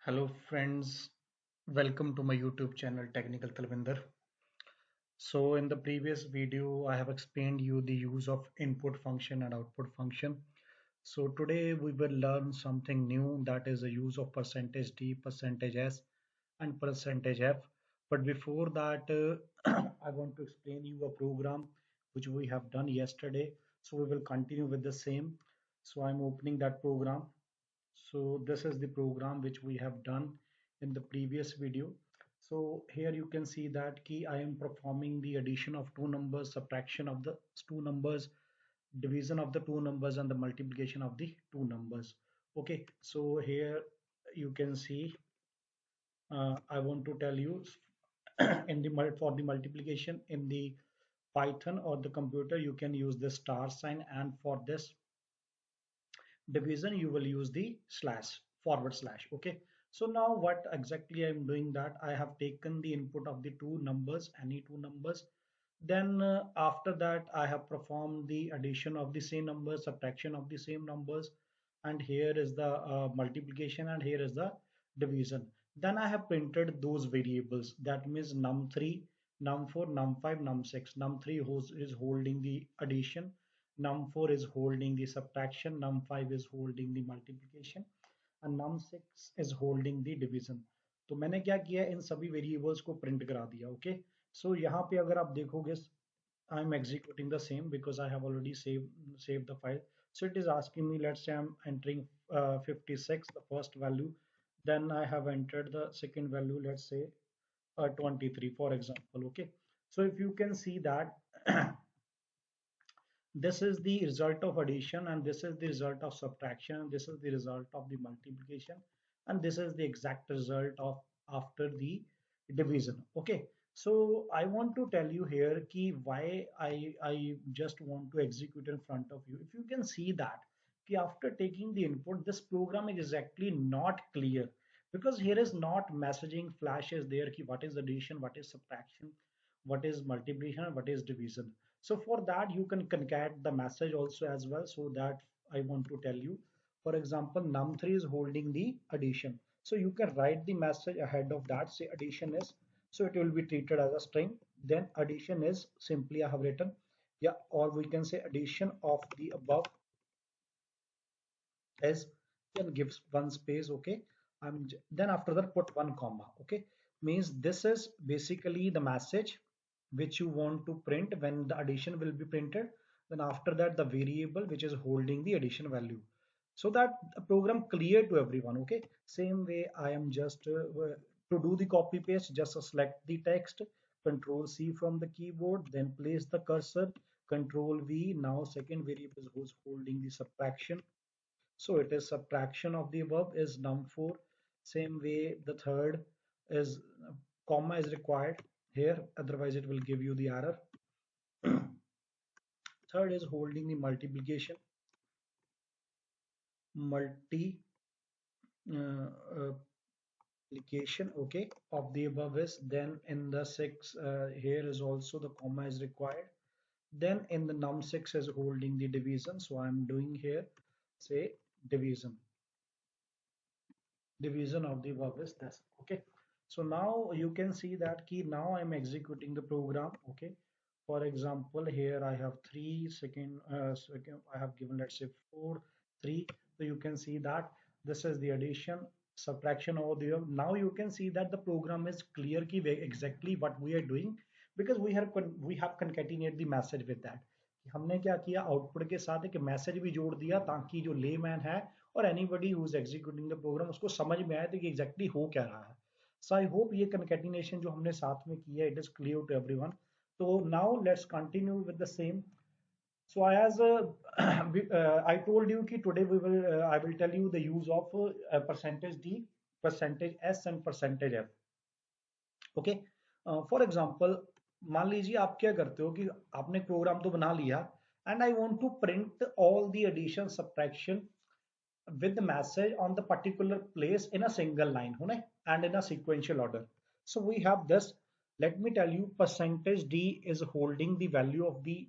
Hello friends, welcome to my YouTube channel Technical Talvinder. So in the previous video I have explained you the use of input function and output function. So today we will learn something new, that is the use of percentage %d, percentage %s and percentage %f. But before that I want to explain you a program which we have done yesterday. So we will continue with the same. So I'm opening that program. So this is the program which we have done in the previous video. So here you can see that key I am performing the addition of two numbers, subtraction of the two numbers, division of the two numbers and the multiplication of the two numbers. Okay, so here you can see I want to tell you in the for the multiplication in the Python or the computer you can use the star sign, and for this division you will use the slash forward slash. Okay, so now what exactly I'm doing, that I have taken the input of the two numbers, any two numbers, then after that I have performed the addition of the same numbers, subtraction of the same numbers, and here is the multiplication and here is the division. Then I have printed those variables, that means num3, num4, num5, num6. Num3 is holding the addition, num4 is holding the subtraction, num5 is holding the multiplication and num6 is holding the division. तो मैंने क्या किया, इन सभी variables को print करा दिया. Okay, सो यहाँ पे अगर आप देखोगे I'm executing the same because I have already saved the file. So it is asking me, let's say I'm entering 56, the first value. Then I have entered the second value, let's say 23, for example. Okay. So if you can see that this is the result of addition and this is the result of subtraction, this is the result of the multiplication, and this is the exact result of after the division. Okay, so I want to tell you here key why I just want to execute in front of you. If you can see that key after taking the input, this program is exactly not clear because here is not messaging flashes there key what is addition, what is subtraction, what is multiplication, what is division. So for that you can concat the message also as well. So that I want to tell you, for example num3 is holding the addition, so you can write the message ahead of that, say addition is, so it will be treated as a string. Then addition is simply I have written, yeah, or we can say addition of the above is, then gives one space. Okay, then after that put one comma. Okay, means this is basically the message which you want to print when the addition will be printed. Then after that the variable which is holding the addition value, so that the program clear to everyone. Okay, same way I am just to do the copy paste, just select the text, control C from the keyboard, then place the cursor, control V. Now second variable is who's holding the subtraction, so it is subtraction of the above is num4. Same way the third is comma is required here, otherwise it will give you the error. Third is holding the multiplication, multi uh, application, okay, of the above is, then in the 6 here is also the comma is required. Then in the num6 is holding the division, so I'm doing here say division, division of the verb is this. Okay, so now you can see that key now I'm executing the program. Okay, for example here I have second I have given, let's say 4 3. So you can see that this is the addition, subtraction over there. Now you can see that the program is clear key exactly what we are doing, because we have concatenate the message with that. हमने क्या किया, output के साथ एक message भी जोड़ दिया ताकि जो लेमैन है और anybody who is executing the program उसको समझ में आए तो कि एग्जैक्टली हो क्या रहा है. सो आई होप ये कंकैटिनेशन जो हमने साथ में किया it is clear to everyone. तो now let's continue with the same. So as I told you कि today we will I will tell you the use of percentage D, percentage S and percentage F. Okay, for example मान लीजिए आप क्या करते हो कि आपने programme तो बना लिया and I want to print all the addition subtraction with the message on the particular place in a single line and in a sequential order. So we have this. Let me tell you, percentage D is holding the value of the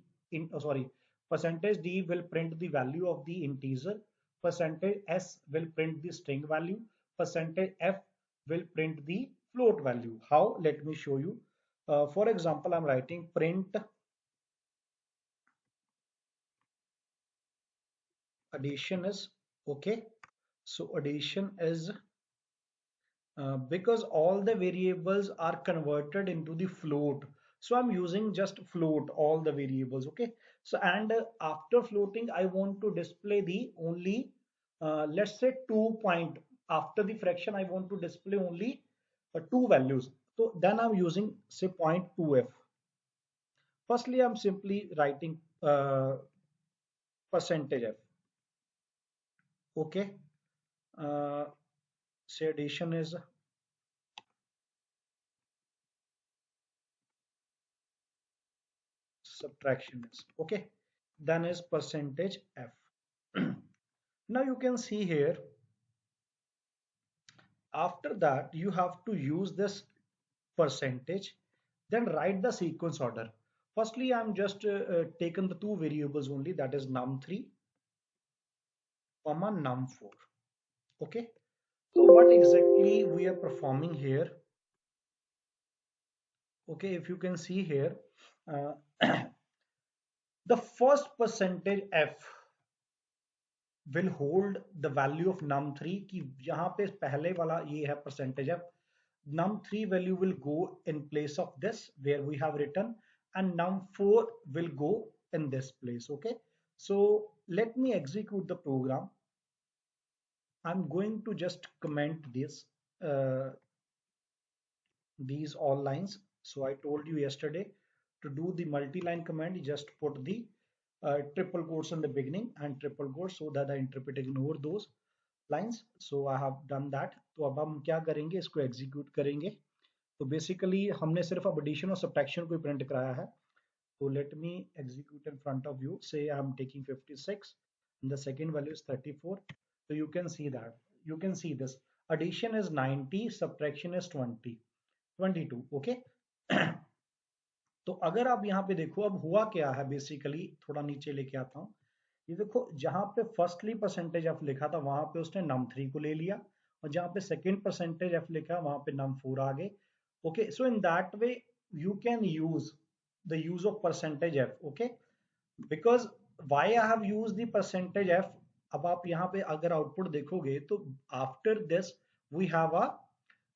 percentage D will print the value of the integer, percentage S will print the string value, percentage f will print the float value. How? Let me show you. For example, I'm writing print addition is okay. So addition is because all the variables are converted into the float, so I'm using just float all the variables. Okay, so and after floating I want to display the only let's say 2 point. After the fraction I want to display only two values, so then I'm using say point 2f. Firstly I'm simply writing percentage f. Okay, uh, say addition is subtraction is okay, then is percentage f. Now you can see here, after that you have to use this percentage, then write the sequence order. Firstly I'm just taken the two variables only, that is num3 comma num4. Okay, so what exactly we are performing here? Okay, if you can see here, uh, the first percentage f will hold the value of num3 कि यहाँ पे पहले वाला ये है percentage f, num3 value will go in place of this where we have written, and num4 will go in this place. Okay, so let me execute the program. I'm going to just comment this uh, these all lines. So I told you yesterday, to do the multi-line command, you just put the triple quotes in the beginning and triple quotes so that the interpreter ignore those lines. So I have done that. तो अब हम क्या करेंगे, इसको execute करेंगे. तो basically हमने सिर्फ अब एडिशन और सब्ट्रैक्शन को प्रिंट कराया है. So let me execute in front of you. Say I'm taking 56 and the second value is 34. So you can see that. You can see this. Addition is 90, subtraction is 20. 22. Okay. तो अगर आप यहाँ पे देखो अब हुआ क्या है, बेसिकली थोड़ा नीचे लेके आता हूँ. ये देखो जहां पे फर्स्टली परसेंटेज एफ लिखा था वहां पे उसने नम थ्री को ले लिया, और जहां पे सेकंड परसेंटेज एफ लिखा वहां पे नम फोर आ गए. Okay, so in that way you can use the use of percentage F. Okay, because why I have use the percentage F. अब आप यहाँ पे अगर आउटपुट देखोगे तो after this we have a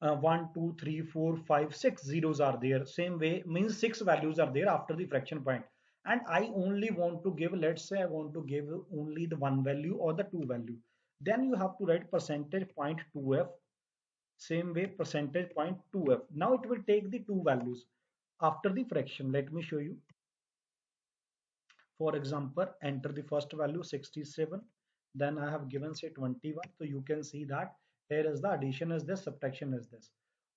1 2 3 4 5 6 zeros are there. Same way means six values are there after the fraction point, and I only want to give, let's say I want to give only the one value or the two value, then you have to write percentage point 2f. Same way percentage point 2f. Now it will take the two values after the fraction. Let me show you. For example, enter the first value 67, then I have given say 21. So you can see that here is the addition is this, subtraction is this.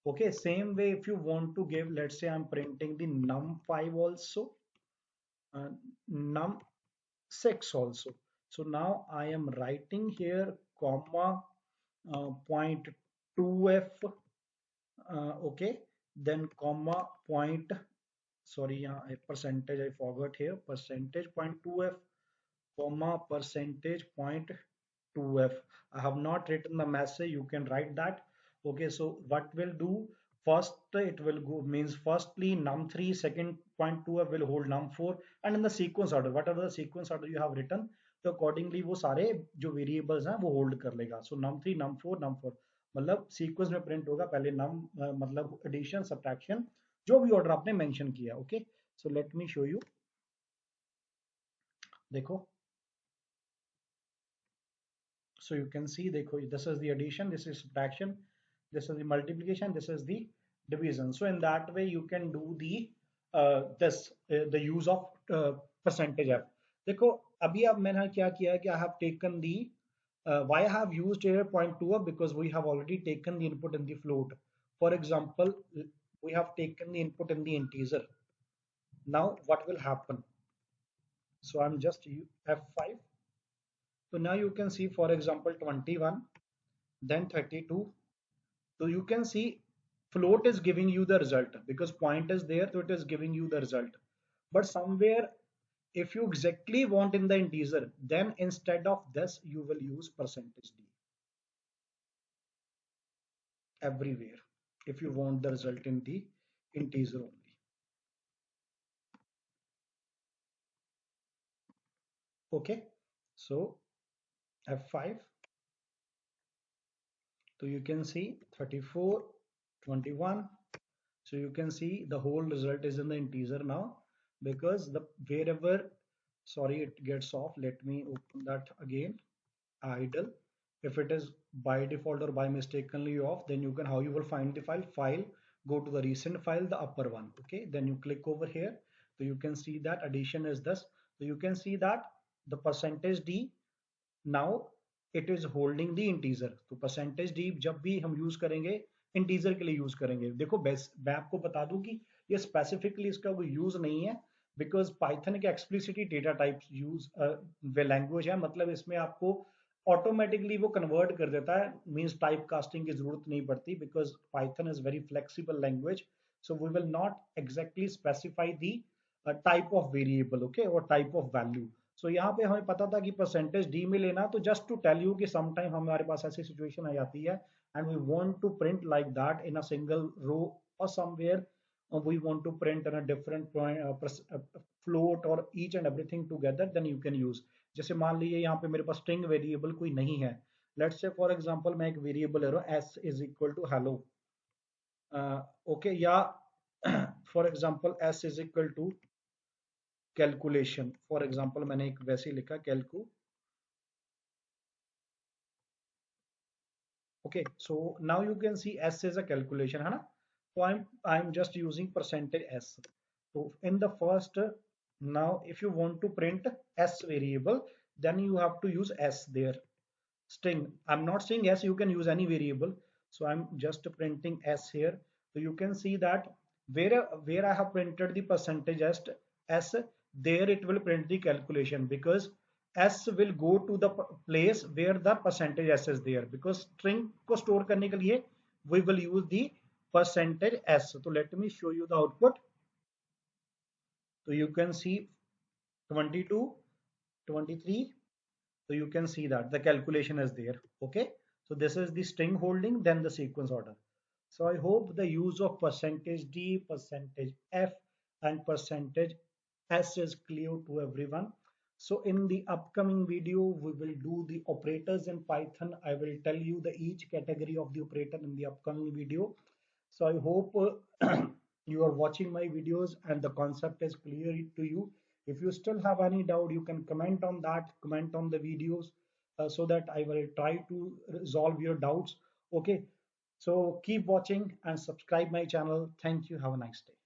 Okay, same way if you want to give, let's say I'm printing the num5 also, uh, num6 also. So now I am writing here comma point 2f, okay, then comma point, sorry, a percentage I forgot here, percentage point 2f comma percentage point 2f. I have not written the message, you can write that. Okay, so what will do, first it will go means firstly num3, second point 2f will hold num4, and in the sequence order whatever the sequence order you have written, तो accordingly वो सारे जो variables हैं वो hold कर लेगा. So num3 num4 num4 मतलब sequence में प्रिंट होगा, पहले नम मतलब एडिशन सब्ट्रैक्शन जो भी ऑर्डर आपने मेंशन किया. Okay, so let me show you. देखो, so you can see, देखो, this is the addition, this is subtraction, this is the multiplication, this is the division. So in that way you can do the the use of percentage f. देखो अभी अब मैंने क्या किया कि I have taken the why I have used here point 2 because we have already taken the input in the float. For example, we have taken the input in the integer. Now what will happen? So I'm just f5. So now you can see, for example, 21, then 32. So you can see float is giving you the result because point is there, so it is giving you the result. But somewhere, if you exactly want in the integer, then instead of this, you will use percentage d. everywhere if you want the result in the integer only. Okay, so F5. So you can see 34, 21. So you can see the whole result is in the integer now, because the wherever, sorry, it gets off. Let me open that again. Idle. If it is by default or by mistakenly off, then you can, how you will find the file, go to the recent file, the upper one. Okay, then you click over here. So you can see that addition is this. So you can see that the percentage d now it is holding the integer. तो percentage D जब भी हम use करेंगे integer के लिए use करेंगे. देखो मैं आपको बता दूं कि ये स्पेसिफिकली इसका कोई यूज नहीं है, बिकॉज पाइथन के एक्सप्लिसिटली डेटा टाइप्स यूज वे लैंग्वेज है, मतलब इसमें आपको ऑटोमेटिकली वो कन्वर्ट कर देता है, मींस टाइप कास्टिंग की जरूरत नहीं पड़ती, because Python is very flexible language. So we will not exactly specify the type of variable, okay, और टाइप ऑफ वैल्यू. सो यहाँ पे हमें पता था कि परसेंटेज डी में लेना, तो जस्ट टू टेल यू कि समटाइम हमारे पास ऐसी सिचुएशन आ जाती है and we want to print like that in a single row और somewhere we want to print in a different float or each and everything together, then you can use. जैसे मान लीजिए यहाँ पे मेरे पास स्ट्रिंग वेरिएबल कोई नहीं है. लेट्स से फॉर एग्जांपल मैं एक वेरिएबल ले रहा हूँ s is equal to hello, okay, या for example s is equal to calculation. For example मैंने एक वैसे ही लिखा कैलकू. Okay, so now you can see s is a calculation, है ना. So I'm just using percentage s. So in the first, now if you want to print s variable, then you have to use s there. String, I'm not saying s, you can use any variable. So I'm just printing s here. So you can see that where I have printed the percentage s, there it will print the calculation, because s will go to the place where the percentage s is there, because string को store करने के लिए we will use the percentage s. So let me show you the output. So you can see 22, 23. So you can see that the calculation is there. Okay, so this is the string holding, then the sequence order. So I hope the use of percentage d, percentage f, and percentage s is clear to everyone. So in the upcoming video we will do the operators in Python. I will tell you the each category of the operator in the upcoming video. So I hope you are watching my videos and the concept is clear to you. If you still have any doubt, you can comment on that, comment on the videos, so that I will try to resolve your doubts. Okay, so keep watching and subscribe my channel. Thank you. Have a nice day.